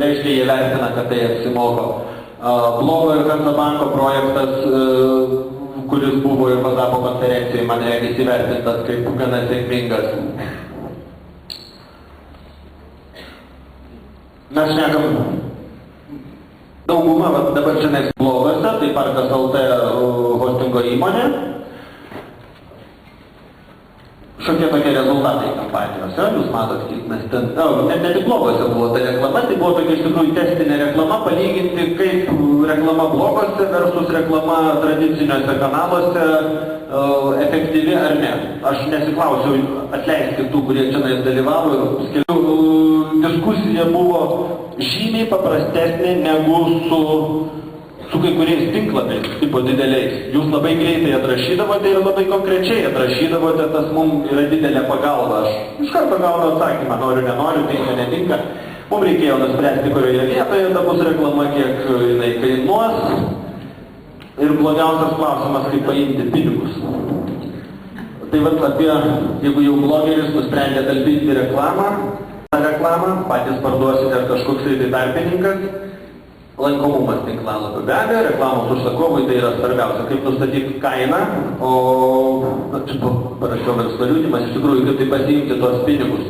reiškia jie vertina, kad tai apsimoko. Blogo ir Kantabanko projektas, kuris buvo ir Vazapo konferencijai, man regis įvertintas kaip gana sėkmingas. Mes šnekam daugumą, dabar žinai, blogose, tai Parkas LT hostingo įmonė. Šiokie tokie rezultatai kampanijos, jūs matot, kaip mes ten, ne tik blogose buvo ta reklama, tai buvo tokia iš tikrųjų testinė reklama, palyginti kaip reklama blogose versus reklama tradiciniuose kanaluose efektyvi ar ne. Aš nesiklausiau, atleiskit tų, kurie čia dalyvavo ir skelbiu, diskusija buvo žymiai paprastesnė negu su kai kuriais tinklapiais, tipo dideliais. Jūs labai greitai atrašydavote ir labai konkrečiai atrašydavote, tas mums yra didelė pagalba. Aš iš karto gaunu atsakymą, noriu, nenoriu, tinka, netinka. Mums reikėjo nuspręsti, kurioje vietoje ta bus reklama, kiek jinai kainuos. Ir blogiausias klausimas, kaip paimti pinigus. Tai vat apie, jeigu jau blogeris nusprendė talpinti reklamą, patys parduosite ar kažkoks tai tarpininkas, lankomumas tinklalapio. Be abejo, reklamos užsakovui tai yra svarbiausia, kaip nustatyti kainą, o čia parašiau verslo liudijimas, iš tikrųjų, kaip tai pasiimti tuos pinigus.